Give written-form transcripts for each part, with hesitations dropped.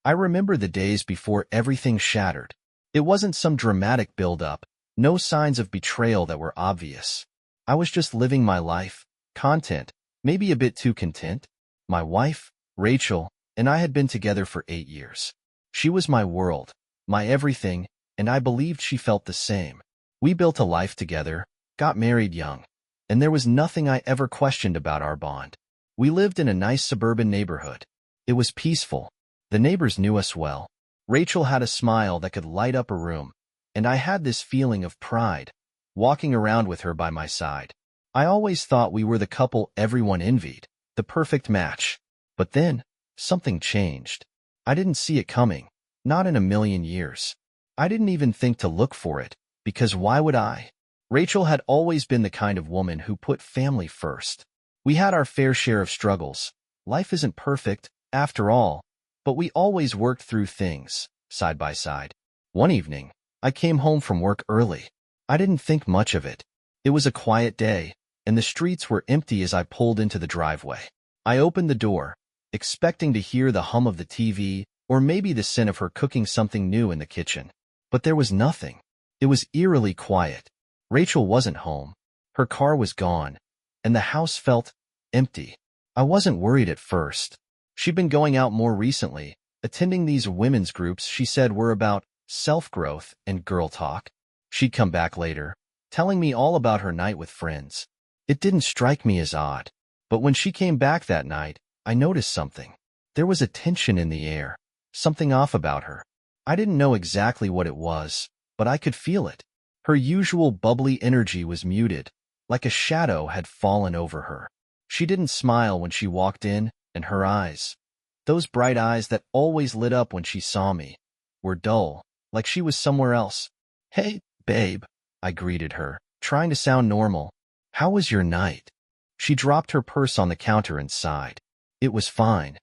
I remember the days before everything shattered. It wasn't some dramatic build-up, no signs of betrayal that were obvious. I was just living my life, content, maybe a bit too content. My wife, Rachel, and I had been together for 8 years. She was my world, my everything, and I believed she felt the same. We built a life together, got married young, and there was nothing I ever questioned about our bond. We lived in a nice suburban neighborhood. It was peaceful. The neighbors knew us well. Rachel had a smile that could light up a room, and I had this feeling of pride, walking around with her by my side. I always thought we were the couple everyone envied, the perfect match. But then, something changed. I didn't see it coming, not in a million years. I didn't even think to look for it, because why would I? Rachel had always been the kind of woman who put family first. We had our fair share of struggles. Life isn't perfect, after all, but we always worked through things, side by side. One evening, I came home from work early. I didn't think much of it. It was a quiet day, and the streets were empty as I pulled into the driveway. I opened the door, expecting to hear the hum of the TV or maybe the scent of her cooking something new in the kitchen. But there was nothing. It was eerily quiet. Rachel wasn't home. Her car was gone, and the house felt empty. I wasn't worried at first. She'd been going out more recently, attending these women's groups she said were about self-growth and girl talk. She'd come back later, telling me all about her night with friends. It didn't strike me as odd, but when she came back that night, I noticed something. There was a tension in the air, something off about her. I didn't know exactly what it was, but I could feel it. Her usual bubbly energy was muted, like a shadow had fallen over her. She didn't smile when she walked in, and her eyes, those bright eyes that always lit up when she saw me, were dull, like she was somewhere else. "Hey, babe," I greeted her, trying to sound normal. "How was your night?" She dropped her purse on the counter and sighed. "It was fine."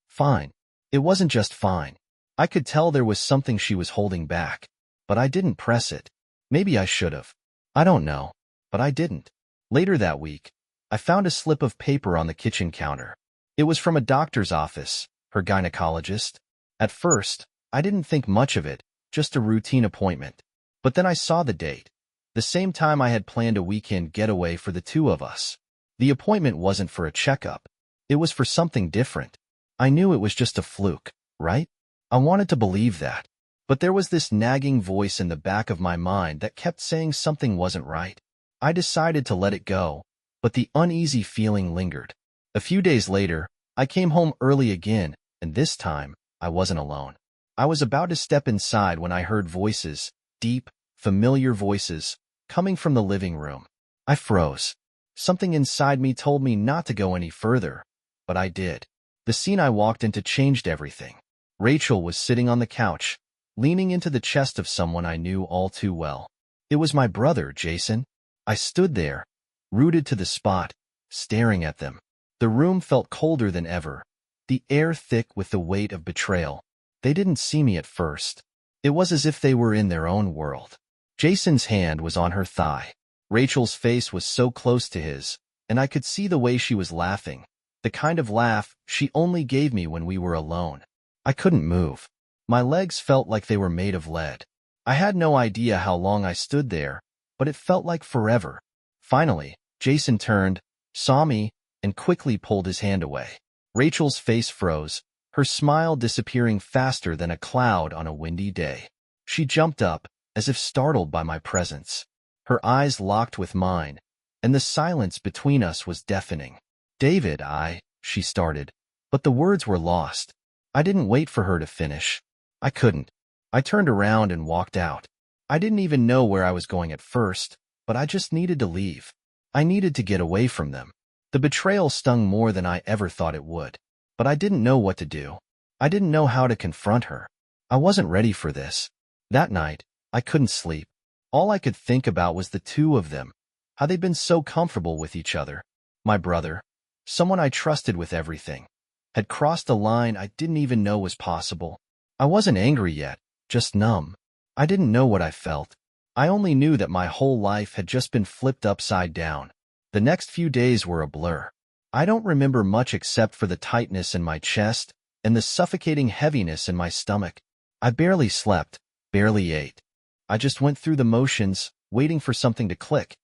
Fine. It wasn't just fine. I could tell there was something she was holding back, but I didn't press it. Maybe I should have. I don't know, but I didn't. Later that week, I found a slip of paper on the kitchen counter. It was from a doctor's office, her gynecologist. At first, I didn't think much of it, just a routine appointment. But then I saw the date, the same time I had planned a weekend getaway for the two of us. The appointment wasn't for a checkup. It was for something different. I knew it was just a fluke, right? I wanted to believe that. But there was this nagging voice in the back of my mind that kept saying something wasn't right. I decided to let it go, but the uneasy feeling lingered. A few days later, I came home early again, and this time, I wasn't alone. I was about to step inside when I heard voices, deep, familiar voices, coming from the living room. I froze. Something inside me told me not to go any further, but I did. The scene I walked into changed everything. Rachel was sitting on the couch, leaning into the chest of someone I knew all too well. It was my brother, Jason. I stood there, rooted to the spot, staring at them. The room felt colder than ever, the air thick with the weight of betrayal. They didn't see me at first. It was as if they were in their own world. Jason's hand was on her thigh. Rachel's face was so close to his, and I could see the way she was laughing, the kind of laugh she only gave me when we were alone. I couldn't move. My legs felt like they were made of lead. I had no idea how long I stood there, but it felt like forever. Finally, Jason turned, saw me, and quickly pulled his hand away. Rachel's face froze, her smile disappearing faster than a cloud on a windy day. She jumped up, as if startled by my presence. Her eyes locked with mine, and the silence between us was deafening. "David, she started, but the words were lost. I didn't wait for her to finish. I couldn't. I turned around and walked out. I didn't even know where I was going at first, but I just needed to leave. I needed to get away from them. The betrayal stung more than I ever thought it would, but I didn't know what to do. I didn't know how to confront her. I wasn't ready for this. That night, I couldn't sleep. All I could think about was the two of them, how they'd been so comfortable with each other. My brother, someone I trusted with everything, had crossed a line I didn't even know was possible. I wasn't angry yet, just numb. I didn't know what I felt. I only knew that my whole life had just been flipped upside down. The next few days were a blur. I don't remember much except for the tightness in my chest and the suffocating heaviness in my stomach. I barely slept, barely ate. I just went through the motions, waiting for something to click.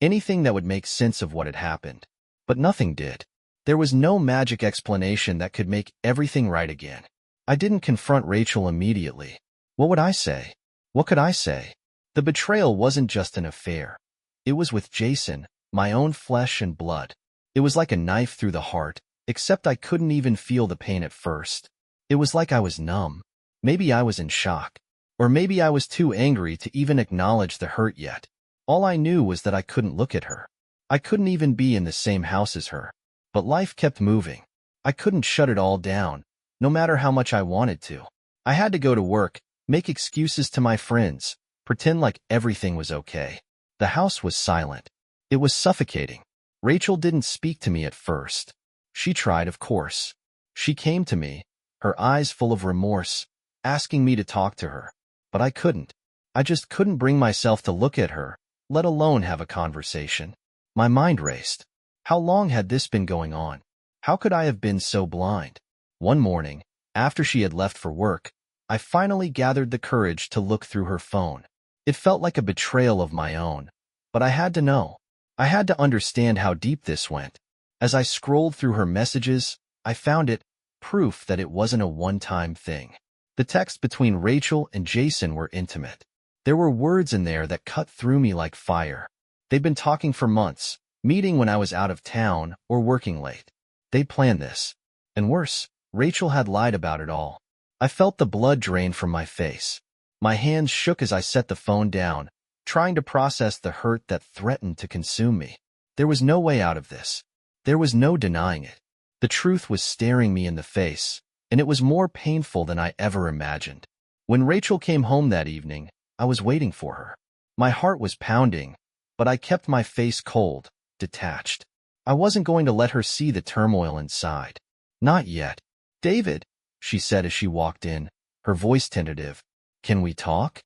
Anything that would make sense of what had happened. But nothing did. There was no magic explanation that could make everything right again. I didn't confront Rachel immediately. What would I say? What could I say? The betrayal wasn't just an affair. It was with Jason, my own flesh and blood. It was like a knife through the heart, except I couldn't even feel the pain at first. It was like I was numb. Maybe I was in shock. Or maybe I was too angry to even acknowledge the hurt yet. All I knew was that I couldn't look at her. I couldn't even be in the same house as her. But life kept moving. I couldn't shut it all down, no matter how much I wanted to. I had to go to work, make excuses to my friends, pretend like everything was okay. The house was silent. It was suffocating. Rachel didn't speak to me at first. She tried, of course. She came to me, her eyes full of remorse, asking me to talk to her. But I couldn't. I just couldn't bring myself to look at her, let alone have a conversation. My mind raced. How long had this been going on? How could I have been so blind? One morning, after she had left for work, I finally gathered the courage to look through her phone. It felt like a betrayal of my own, but I had to know. I had to understand how deep this went. As I scrolled through her messages, I found it, proof that it wasn't a one-time thing. The texts between Rachel and Jason were intimate. There were words in there that cut through me like fire. They'd been talking for months, meeting when I was out of town or working late. They'd planned this. And worse, Rachel had lied about it all. I felt the blood drain from my face. My hands shook as I set the phone down, trying to process the hurt that threatened to consume me. There was no way out of this. There was no denying it. The truth was staring me in the face, and it was more painful than I ever imagined. When Rachel came home that evening, I was waiting for her. My heart was pounding, but I kept my face cold, detached. I wasn't going to let her see the turmoil inside. Not yet. "David," she said as she walked in, her voice tentative. "Can we talk?"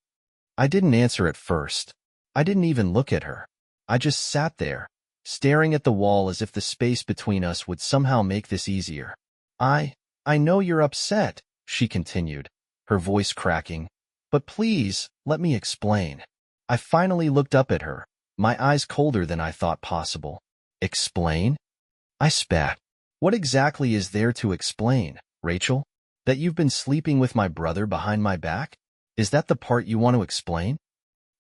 I didn't answer at first. I didn't even look at her. I just sat there, staring at the wall as if the space between us would somehow make this easier. I know you're upset," she continued, her voice cracking. "But please, let me explain." I finally looked up at her, my eyes colder than I thought possible. "Explain?" I spat. "What exactly is there to explain, Rachel? That you've been sleeping with my brother behind my back? Is that the part you want to explain?"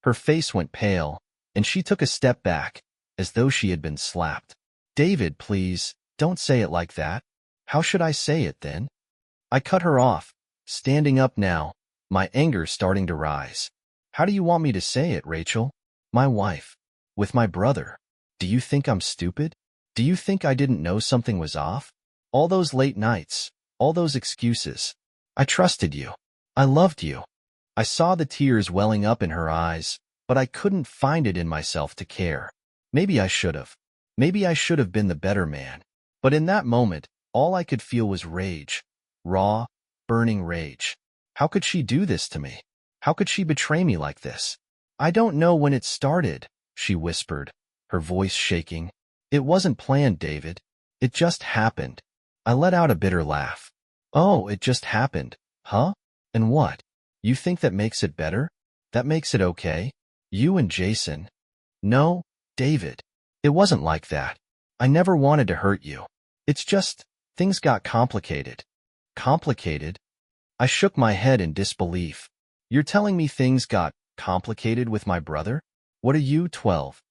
Her face went pale, and she took a step back, as though she had been slapped. "David, please, don't say it like that. How should I say it then?" I cut her off, standing up now, my anger starting to rise. "How do you want me to say it, Rachel? My wife. With my brother. Do you think I'm stupid? Do you think I didn't know something was off? All those late nights, all those excuses. I trusted you. I loved you." I saw the tears welling up in her eyes, but I couldn't find it in myself to care. Maybe I should have. Maybe I should have been the better man. But in that moment, all I could feel was rage. Raw, burning rage. How could she do this to me? How could she betray me like this? "I don't know when it started," she whispered, her voice shaking. "It wasn't planned, David. It just happened." I let out a bitter laugh. "Oh, it just happened, huh? And what? You think that makes it better? That makes it okay? You and Jason?" "No, David. It wasn't like that. I never wanted to hurt you. It's just, things got complicated." "Complicated?" I shook my head in disbelief. "You're telling me things got complicated with my brother? What are you, 12?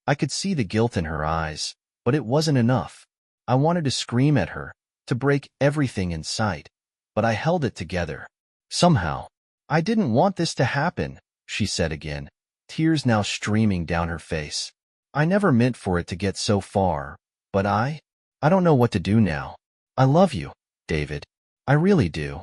I could see the guilt in her eyes, but it wasn't enough. I wanted to scream at her, to break everything in sight, but I held it together. Somehow. "I didn't want this to happen," she said again, tears now streaming down her face. "I never meant for it to get so far, but I don't know what to do now. I love you, David. I really do."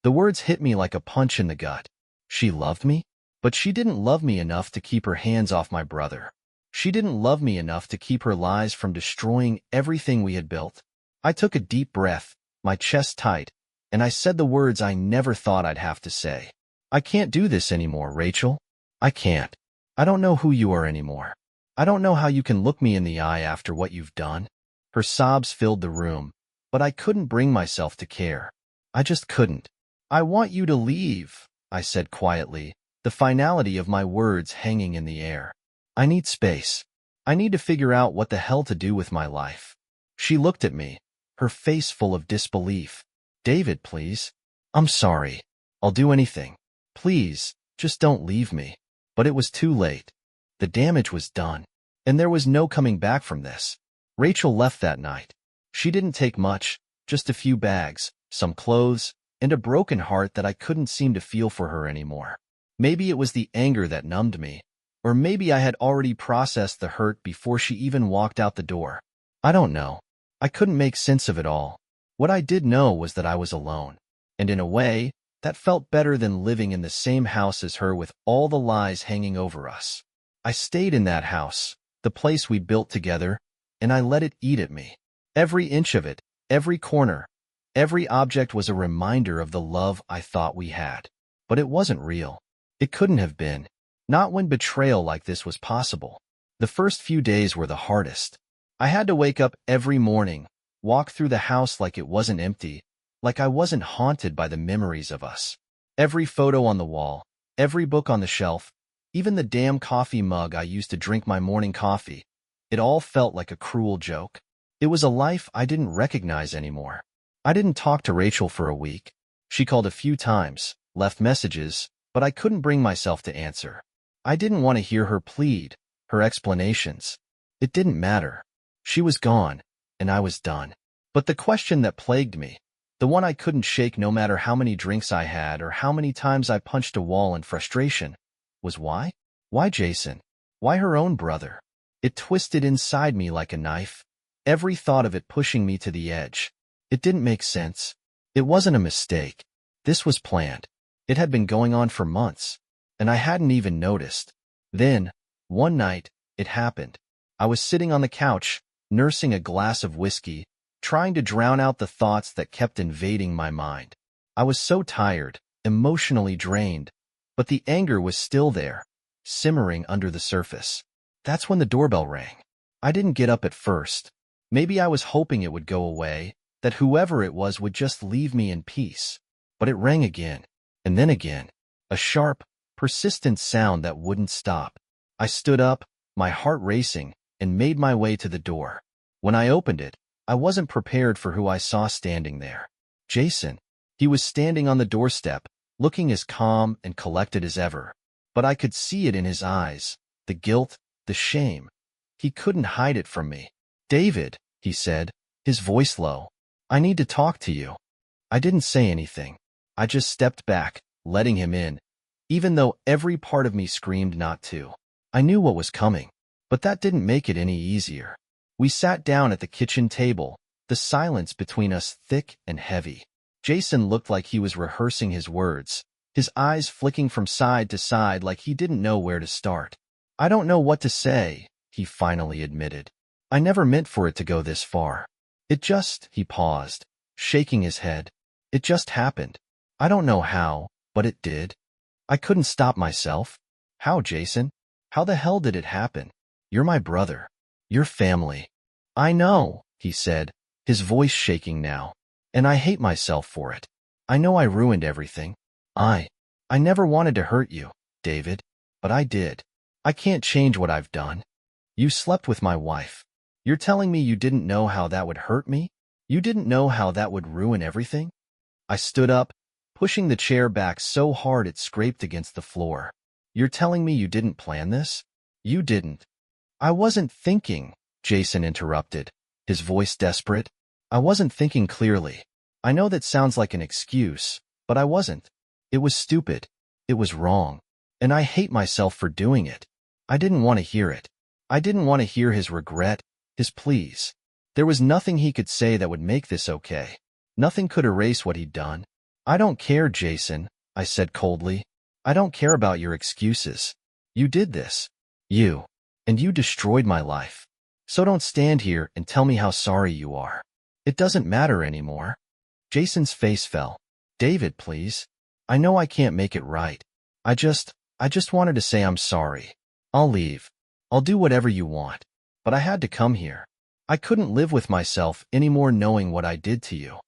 The words hit me like a punch in the gut. She loved me? But she didn't love me enough to keep her hands off my brother. She didn't love me enough to keep her lies from destroying everything we had built. I took a deep breath, my chest tight, and I said the words I never thought I'd have to say. "I can't do this anymore, Rachel. I can't. I don't know who you are anymore. I don't know how you can look me in the eye after what you've done." Her sobs filled the room, but I couldn't bring myself to care. I just couldn't. I want you to leave, I said quietly, the finality of my words hanging in the air. I need space. I need to figure out what the hell to do with my life. She looked at me, her face full of disbelief. David, please. I'm sorry. I'll do anything. Please, just don't leave me. But it was too late. The damage was done. And there was no coming back from this. Rachel left that night. She didn't take much, just a few bags, some clothes, and a broken heart that I couldn't seem to feel for her anymore. Maybe it was the anger that numbed me, or maybe I had already processed the hurt before she even walked out the door. I don't know. I couldn't make sense of it all. What I did know was that I was alone, and in a way, that felt better than living in the same house as her with all the lies hanging over us. I stayed in that house, the place we built together, and I let it eat at me. Every inch of it, every corner, every object was a reminder of the love I thought we had. But it wasn't real. It couldn't have been. Not when betrayal like this was possible. The first few days were the hardest. I had to wake up every morning, walk through the house like it wasn't empty, like I wasn't haunted by the memories of us. Every photo on the wall, every book on the shelf, even the damn coffee mug I used to drink my morning coffee, it all felt like a cruel joke. It was a life I didn't recognize anymore. I didn't talk to Rachel for a week. She called a few times, left messages, but I couldn't bring myself to answer. I didn't want to hear her plead, her explanations. It didn't matter. She was gone, and I was done. But the question that plagued me, the one I couldn't shake no matter how many drinks I had or how many times I punched a wall in frustration, was why? Why Jason? Why her own brother? It twisted inside me like a knife, every thought of it pushing me to the edge. It didn't make sense. It wasn't a mistake. This was planned. It had been going on for months, and I hadn't even noticed. Then, one night, it happened. I was sitting on the couch, nursing a glass of whiskey, trying to drown out the thoughts that kept invading my mind. I was so tired, emotionally drained, but the anger was still there, simmering under the surface. That's when the doorbell rang. I didn't get up at first. Maybe I was hoping it would go away, that whoever it was would just leave me in peace. But it rang again, and then again, a sharp, persistent sound that wouldn't stop. I stood up, my heart racing, and made my way to the door. When I opened it, I wasn't prepared for who I saw standing there. Jason. He was standing on the doorstep, looking as calm and collected as ever. But I could see it in his eyes, the guilt, the shame. He couldn't hide it from me. David, he said, his voice low. I need to talk to you. I didn't say anything. I just stepped back, letting him in, even though every part of me screamed not to. I knew what was coming, but that didn't make it any easier. We sat down at the kitchen table, the silence between us thick and heavy. Jason looked like he was rehearsing his words, his eyes flicking from side to side like he didn't know where to start. I don't know what to say, he finally admitted. I never meant for it to go this far. He paused, shaking his head. It just happened. I don't know how, but it did. I couldn't stop myself. How, Jason? How the hell did it happen? You're my brother. You're family. I know, he said, his voice shaking now. And I hate myself for it. I know I ruined everything. I never wanted to hurt you, David. But I did. I can't change what I've done. You slept with my wife. You're telling me you didn't know how that would hurt me? You didn't know how that would ruin everything? I stood up, pushing the chair back so hard it scraped against the floor. You're telling me you didn't plan this? You didn't. I wasn't thinking, Jason interrupted, his voice desperate. I wasn't thinking clearly. I know that sounds like an excuse, but I wasn't. It was stupid. It was wrong. And I hate myself for doing it. I didn't want to hear it. I didn't want to hear his regret, his pleas. There was nothing he could say that would make this okay. Nothing could erase what he'd done. I don't care, Jason, I said coldly. I don't care about your excuses. You did this. And you destroyed my life. So don't stand here and tell me how sorry you are. It doesn't matter anymore. Jason's face fell. David, please. I know I can't make it right. I just wanted to say I'm sorry. I'll leave. I'll do whatever you want. But I had to come here. I couldn't live with myself anymore knowing what I did to you.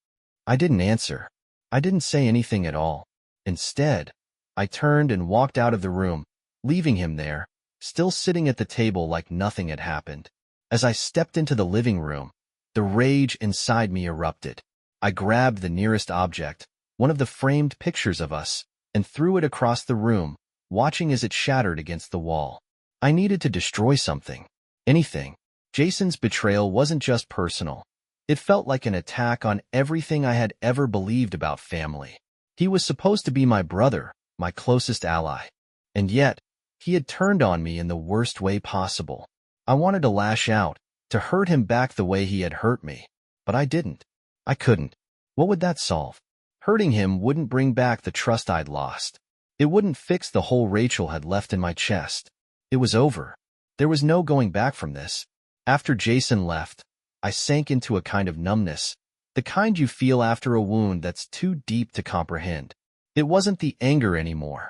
I didn't answer. I didn't say anything at all. Instead, I turned and walked out of the room, leaving him there, still sitting at the table like nothing had happened. As I stepped into the living room, the rage inside me erupted. I grabbed the nearest object, one of the framed pictures of us, and threw it across the room, watching as it shattered against the wall. I needed to destroy something. Anything. Jason's betrayal wasn't just personal. It felt like an attack on everything I had ever believed about family. He was supposed to be my brother, my closest ally. And yet, he had turned on me in the worst way possible. I wanted to lash out, to hurt him back the way he had hurt me. But I didn't. I couldn't. What would that solve? Hurting him wouldn't bring back the trust I'd lost. It wouldn't fix the hole Rachel had left in my chest. It was over. There was no going back from this. After Jason left, I sank into a kind of numbness, the kind you feel after a wound that's too deep to comprehend. It wasn't the anger anymore.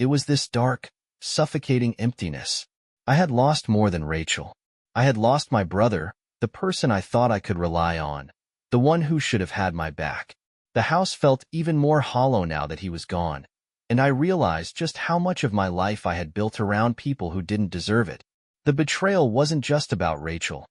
It was this dark, suffocating emptiness. I had lost more than Rachel. I had lost my brother, the person I thought I could rely on, the one who should have had my back. The house felt even more hollow now that he was gone, and I realized just how much of my life I had built around people who didn't deserve it. The betrayal wasn't just about Rachel.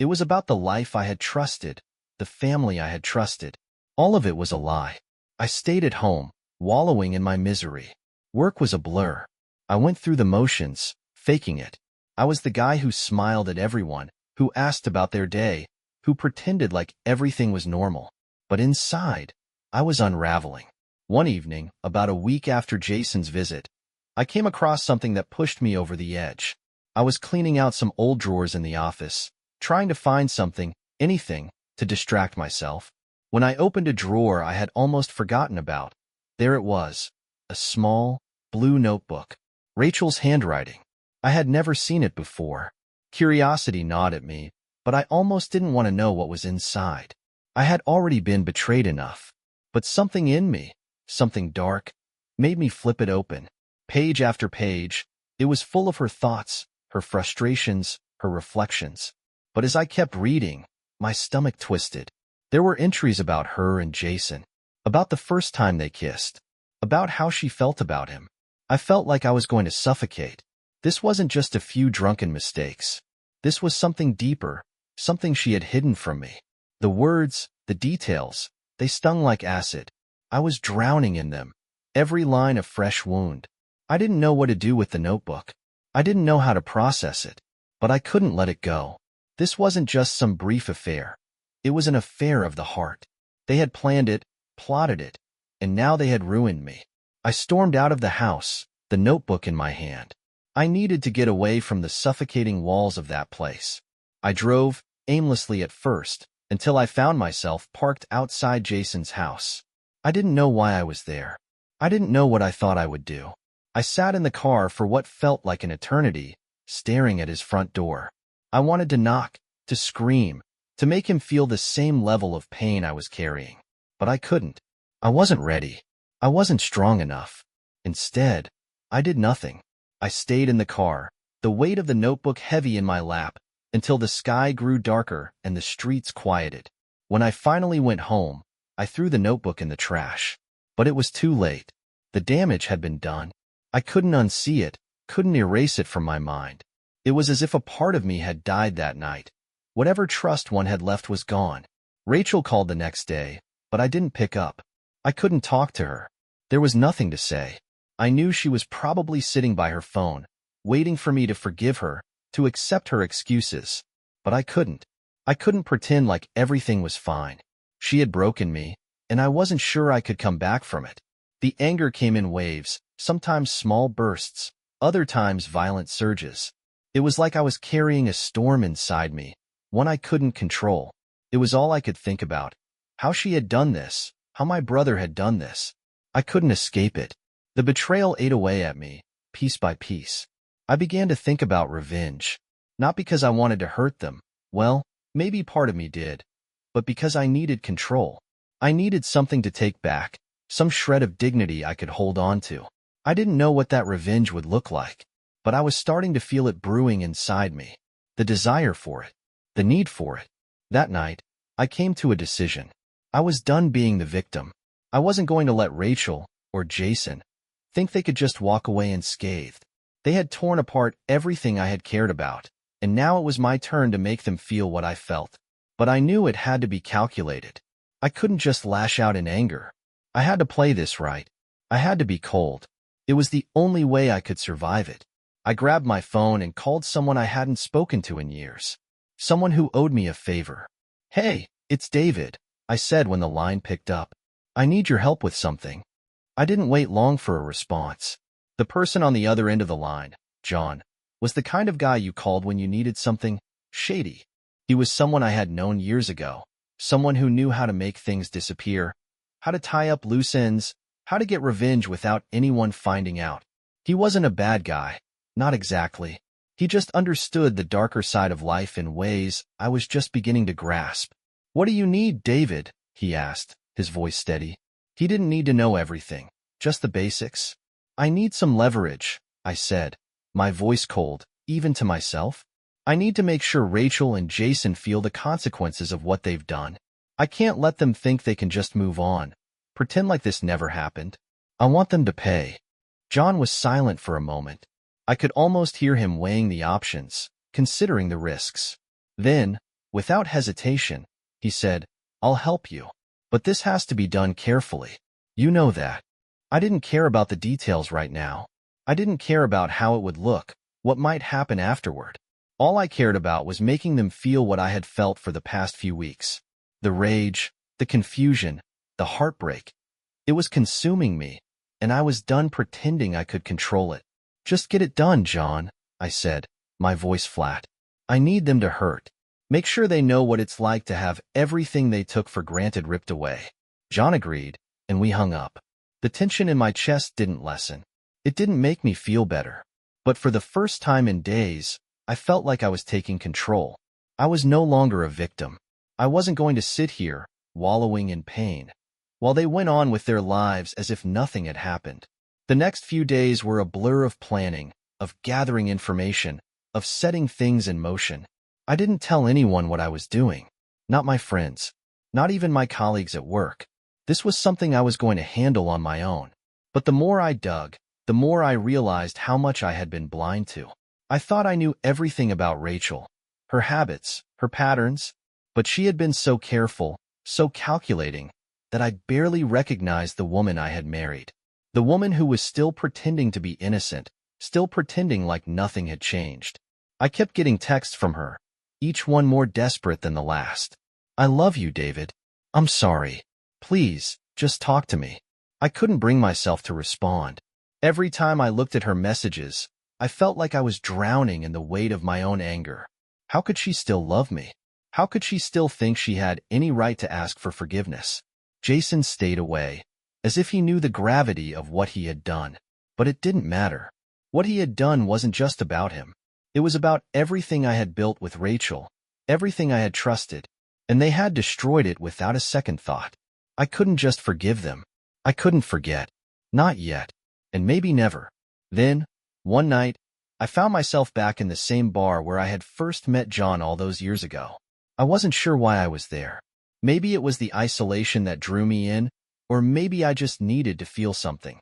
It was about the life I had trusted, the family I had trusted. All of it was a lie. I stayed at home, wallowing in my misery. Work was a blur. I went through the motions, faking it. I was the guy who smiled at everyone, who asked about their day, who pretended like everything was normal. But inside, I was unraveling. One evening, about a week after Jason's visit, I came across something that pushed me over the edge. I was cleaning out some old drawers in the office, trying to find something, anything, to distract myself. When I opened a drawer I had almost forgotten about, there it was, a small, blue notebook. Rachel's handwriting. I had never seen it before. Curiosity gnawed at me, but I almost didn't want to know what was inside. I had already been betrayed enough. But something in me, something dark, made me flip it open. Page after page, it was full of her thoughts, her frustrations, her reflections. But as I kept reading, my stomach twisted. There were entries about her and Jason, about the first time they kissed, about how she felt about him. I felt like I was going to suffocate. This wasn't just a few drunken mistakes. This was something deeper, something she had hidden from me. The words, the details, they stung like acid. I was drowning in them, every line a fresh wound. I didn't know what to do with the notebook. I didn't know how to process it, but I couldn't let it go. This wasn't just some brief affair. It was an affair of the heart. They had planned it, plotted it, and now they had ruined me. I stormed out of the house, the notebook in my hand. I needed to get away from the suffocating walls of that place. I drove, aimlessly at first, until I found myself parked outside Jason's house. I didn't know why I was there. I didn't know what I thought I would do. I sat in the car for what felt like an eternity, staring at his front door. I wanted to knock, to scream, to make him feel the same level of pain I was carrying. But I couldn't. I wasn't ready. I wasn't strong enough. Instead, I did nothing. I stayed in the car, the weight of the notebook heavy in my lap, until the sky grew darker and the streets quieted. When I finally went home, I threw the notebook in the trash. But it was too late. The damage had been done. I couldn't unsee it, couldn't erase it from my mind. It was as if a part of me had died that night. Whatever trust one had left was gone. Rachel called the next day, but I didn't pick up. I couldn't talk to her. There was nothing to say. I knew she was probably sitting by her phone, waiting for me to forgive her, to accept her excuses. But I couldn't. I couldn't pretend like everything was fine. She had broken me, and I wasn't sure I could come back from it. The anger came in waves, sometimes small bursts, other times violent surges. It was like I was carrying a storm inside me, one I couldn't control. It was all I could think about. How she had done this, how my brother had done this. I couldn't escape it. The betrayal ate away at me, piece by piece. I began to think about revenge. Not because I wanted to hurt them. Well, maybe part of me did. But because I needed control. I needed something to take back, some shred of dignity I could hold on to. I didn't know what that revenge would look like, but I was starting to feel it brewing inside me. The desire for it. The need for it. That night, I came to a decision. I was done being the victim. I wasn't going to let Rachel, or Jason, think they could just walk away unscathed. They had torn apart everything I had cared about, and now it was my turn to make them feel what I felt. But I knew it had to be calculated. I couldn't just lash out in anger. I had to play this right. I had to be cold. It was the only way I could survive it. I grabbed my phone and called someone I hadn't spoken to in years. Someone who owed me a favor. "Hey, it's David," I said when the line picked up. "I need your help with something." I didn't wait long for a response. The person on the other end of the line, John, was the kind of guy you called when you needed something shady. He was someone I had known years ago, someone who knew how to make things disappear, how to tie up loose ends, how to get revenge without anyone finding out. He wasn't a bad guy, not exactly. He just understood the darker side of life in ways I was just beginning to grasp. "What do you need, David?" he asked, his voice steady. He didn't need to know everything, just the basics. "I need some leverage," I said, my voice cold, even to myself. "I need to make sure Rachel and Jason feel the consequences of what they've done. I can't let them think they can just move on, pretend like this never happened. I want them to pay." John was silent for a moment. I could almost hear him weighing the options, considering the risks. Then, without hesitation, he said, "I'll help you. But this has to be done carefully. You know that." I didn't care about the details right now. I didn't care about how it would look, what might happen afterward. All I cared about was making them feel what I had felt for the past few weeks. The rage, the confusion, the heartbreak. It was consuming me, and I was done pretending I could control it. "Just get it done, John," I said, my voice flat. "I need them to hurt. Make sure they know what it's like to have everything they took for granted ripped away." John agreed, and we hung up. The tension in my chest didn't lessen. It didn't make me feel better. But for the first time in days, I felt like I was taking control. I was no longer a victim. I wasn't going to sit here, wallowing in pain, while they went on with their lives as if nothing had happened. The next few days were a blur of planning, of gathering information, of setting things in motion. I didn't tell anyone what I was doing. Not my friends. Not even my colleagues at work. This was something I was going to handle on my own. But the more I dug, the more I realized how much I had been blind to. I thought I knew everything about Rachel, her habits, her patterns, but she had been so careful, so calculating, that I barely recognized the woman I had married. The woman who was still pretending to be innocent, still pretending like nothing had changed. I kept getting texts from her, each one more desperate than the last. "I love you, David. I'm sorry. Please, just talk to me." I couldn't bring myself to respond. Every time I looked at her messages, I felt like I was drowning in the weight of my own anger. How could she still love me? How could she still think she had any right to ask for forgiveness? Jason stayed away, as if he knew the gravity of what he had done. But it didn't matter. What he had done wasn't just about him. It was about everything I had built with Rachel, everything I had trusted, and they had destroyed it without a second thought. I couldn't just forgive them. I couldn't forget. Not yet. And maybe never. Then, one night, I found myself back in the same bar where I had first met John all those years ago. I wasn't sure why I was there. Maybe it was the isolation that drew me in, or maybe I just needed to feel something.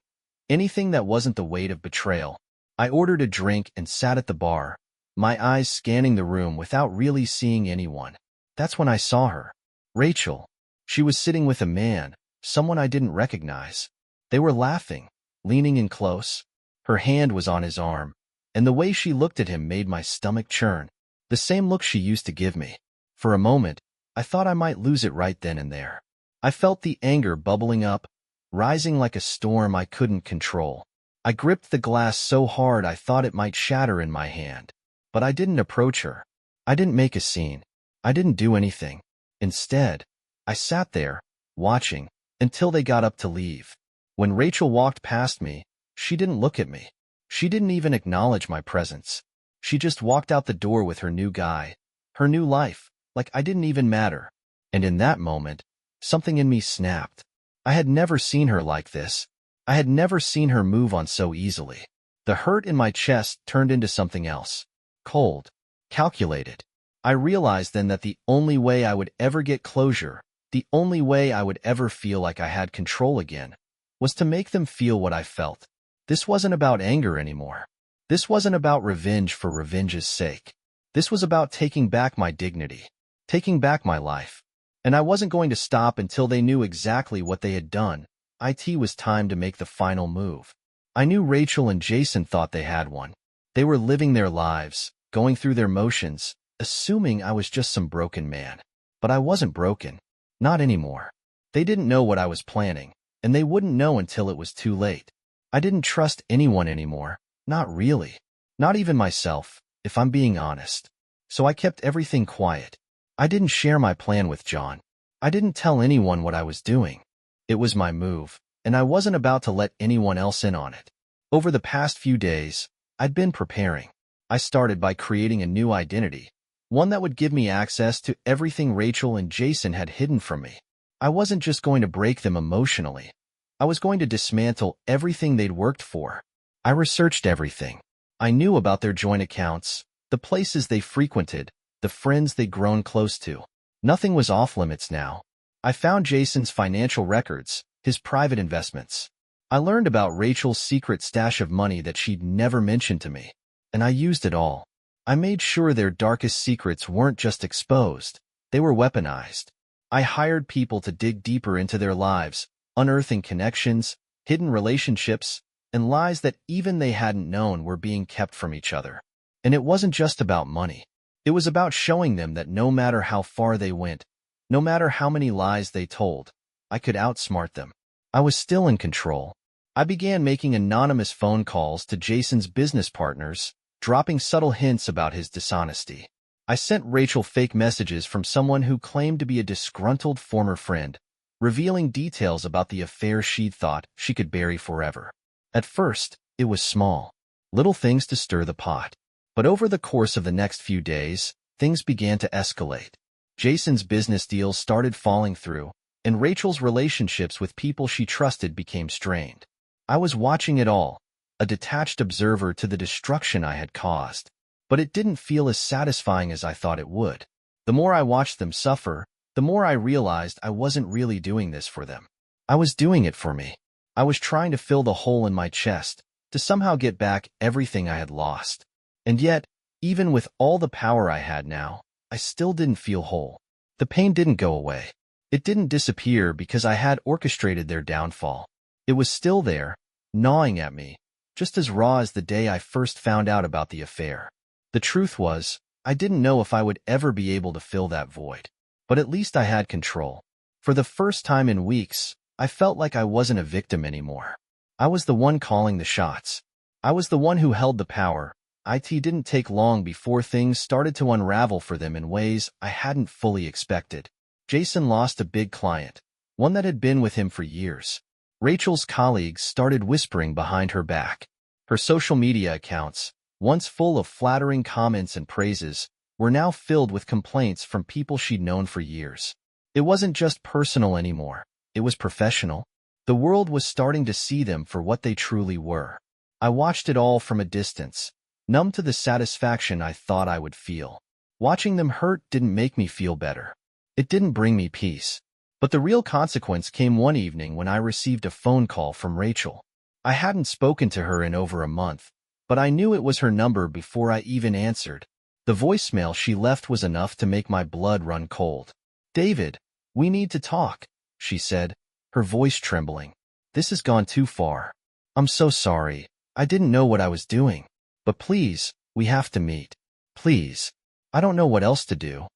Anything that wasn't the weight of betrayal. I ordered a drink and sat at the bar, my eyes scanning the room without really seeing anyone. That's when I saw her. Rachel. She was sitting with a man, someone I didn't recognize. They were laughing, leaning in close. Her hand was on his arm, and the way she looked at him made my stomach churn. The same look she used to give me. For a moment, I thought I might lose it right then and there. I felt the anger bubbling up, rising like a storm I couldn't control. I gripped the glass so hard I thought it might shatter in my hand. But I didn't approach her. I didn't make a scene. I didn't do anything. Instead, I sat there, watching, until they got up to leave. When Rachel walked past me, she didn't look at me. She didn't even acknowledge my presence. She just walked out the door with her new guy, her new life, like I didn't even matter. And in that moment, something in me snapped. I had never seen her like this. I had never seen her move on so easily. The hurt in my chest turned into something else. Cold. Calculated. I realized then that the only way I would ever get closure The only way I would ever feel like I had control again was to make them feel what I felt. This wasn't about anger anymore. This wasn't about revenge for revenge's sake. This was about taking back my dignity, taking back my life. And I wasn't going to stop until they knew exactly what they had done. It was time to make the final move. I knew Rachel and Jason thought they had one. They were living their lives, going through their motions, assuming I was just some broken man. But I wasn't broken. Not anymore. They didn't know what I was planning, and they wouldn't know until it was too late. I didn't trust anyone anymore. Not really. Not even myself, if I'm being honest. So I kept everything quiet. I didn't share my plan with John. I didn't tell anyone what I was doing. It was my move, and I wasn't about to let anyone else in on it. Over the past few days, I'd been preparing. I started by creating a new identity, one that would give me access to everything Rachel and Jason had hidden from me. I wasn't just going to break them emotionally. I was going to dismantle everything they'd worked for. I researched everything. I knew about their joint accounts, the places they frequented, the friends they'd grown close to. Nothing was off-limits now. I found Jason's financial records, his private investments. I learned about Rachel's secret stash of money that she'd never mentioned to me, and I used it all. I made sure their darkest secrets weren't just exposed, they were weaponized. I hired people to dig deeper into their lives, unearthing connections, hidden relationships, and lies that even they hadn't known were being kept from each other. And it wasn't just about money. It was about showing them that no matter how far they went, no matter how many lies they told, I could outsmart them. I was still in control. I began making anonymous phone calls to Jason's business partners, dropping subtle hints about his dishonesty. I sent Rachel fake messages from someone who claimed to be a disgruntled former friend, revealing details about the affair she'd thought she could bury forever. At first, it was small, little things to stir the pot. But over the course of the next few days, things began to escalate. Jason's business deals started falling through, and Rachel's relationships with people she trusted became strained. I was watching it all, a detached observer to the destruction I had caused. But it didn't feel as satisfying as I thought it would. The more I watched them suffer, the more I realized I wasn't really doing this for them. I was doing it for me. I was trying to fill the hole in my chest, to somehow get back everything I had lost. And yet, even with all the power I had now, I still didn't feel whole. The pain didn't go away. It didn't disappear because I had orchestrated their downfall. It was still there, gnawing at me, just as raw as the day I first found out about the affair. The truth was, I didn't know if I would ever be able to fill that void. But at least I had control. For the first time in weeks, I felt like I wasn't a victim anymore. I was the one calling the shots. I was the one who held the power. It didn't take long before things started to unravel for them in ways I hadn't fully expected. Jason lost a big client, one that had been with him for years. Rachel's colleagues started whispering behind her back. Her social media accounts, once full of flattering comments and praises, were now filled with complaints from people she'd known for years. It wasn't just personal anymore. It was professional. The world was starting to see them for what they truly were. I watched it all from a distance, numb to the satisfaction I thought I would feel. Watching them hurt didn't make me feel better. It didn't bring me peace. But the real consequence came one evening when I received a phone call from Rachel. I hadn't spoken to her in over a month, but I knew it was her number before I even answered. The voicemail she left was enough to make my blood run cold. "David, we need to talk," she said, her voice trembling. "This has gone too far. I'm so sorry. I didn't know what I was doing. But please, we have to meet. Please. I don't know what else to do."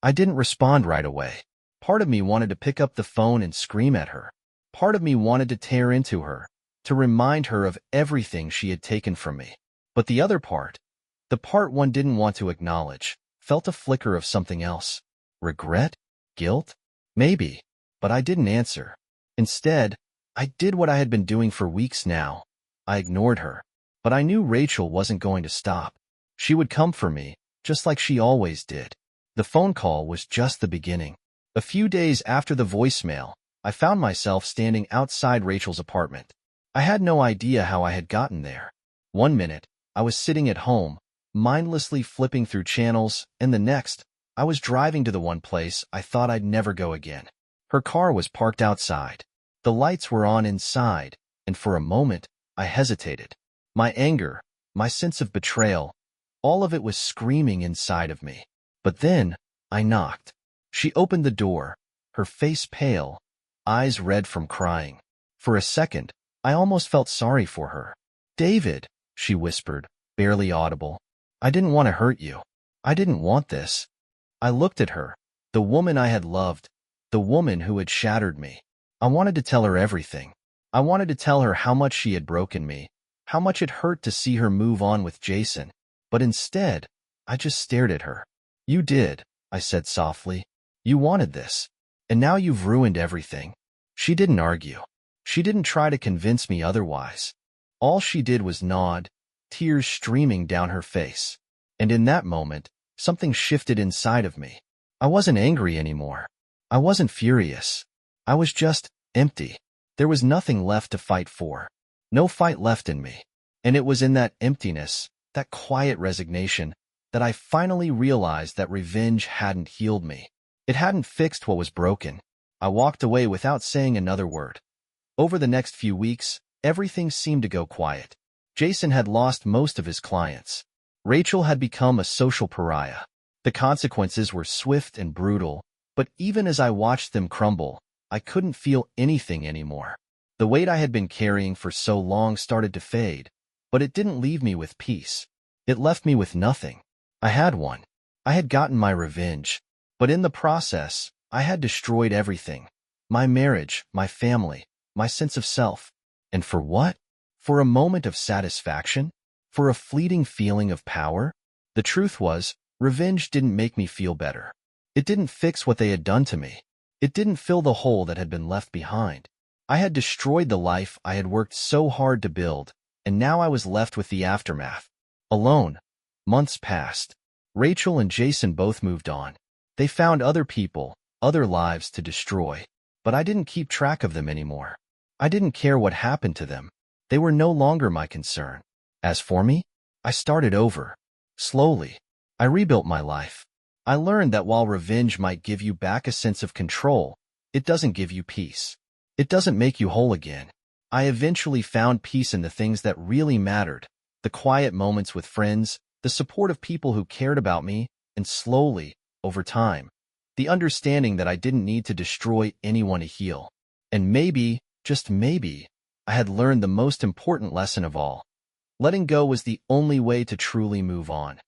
I didn't respond right away. Part of me wanted to pick up the phone and scream at her. Part of me wanted to tear into her, to remind her of everything she had taken from me. But the other part, the part one didn't want to acknowledge, felt a flicker of something else. Regret? Guilt? Maybe. But I didn't answer. Instead, I did what I had been doing for weeks now. I ignored her. But I knew Rachel wasn't going to stop. She would come for me, just like she always did. The phone call was just the beginning. A few days after the voicemail, I found myself standing outside Rachel's apartment. I had no idea how I had gotten there. One minute, I was sitting at home, mindlessly flipping through channels, and the next, I was driving to the one place I thought I'd never go again. Her car was parked outside. The lights were on inside, and for a moment, I hesitated. My anger, my sense of betrayal, all of it was screaming inside of me. But then, I knocked. She opened the door, her face pale, eyes red from crying. For a second, I almost felt sorry for her. "David," she whispered, barely audible. "I didn't want to hurt you. I didn't want this." I looked at her, the woman I had loved, the woman who had shattered me. I wanted to tell her everything. I wanted to tell her how much she had broken me, how much it hurt to see her move on with Jason. But instead, I just stared at her. "You did," I said softly. "You wanted this. And now you've ruined everything." She didn't argue. She didn't try to convince me otherwise. All she did was nod, tears streaming down her face. And in that moment, something shifted inside of me. I wasn't angry anymore. I wasn't furious. I was just empty. There was nothing left to fight for. No fight left in me. And it was in that emptiness, that quiet resignation, that I finally realized that revenge hadn't healed me. It hadn't fixed what was broken. I walked away without saying another word. Over the next few weeks, everything seemed to go quiet. Jason had lost most of his clients. Rachel had become a social pariah. The consequences were swift and brutal, but even as I watched them crumble, I couldn't feel anything anymore. The weight I had been carrying for so long started to fade, but it didn't leave me with peace. It left me with nothing. I had won. I had gotten my revenge. But in the process, I had destroyed everything. My marriage, my family, my sense of self. And for what? For a moment of satisfaction? For a fleeting feeling of power? The truth was, revenge didn't make me feel better. It didn't fix what they had done to me. It didn't fill the hole that had been left behind. I had destroyed the life I had worked so hard to build, and now I was left with the aftermath. Alone. Months passed. Rachel and Jason both moved on. They found other people, other lives to destroy. But I didn't keep track of them anymore. I didn't care what happened to them. They were no longer my concern. As for me, I started over. Slowly. I rebuilt my life. I learned that while revenge might give you back a sense of control, it doesn't give you peace. It doesn't make you whole again. I eventually found peace in the things that really mattered, the quiet moments with friends, the support of people who cared about me, and slowly, over time, the understanding that I didn't need to destroy anyone to heal. And maybe, just maybe, I had learned the most important lesson of all. Letting go was the only way to truly move on.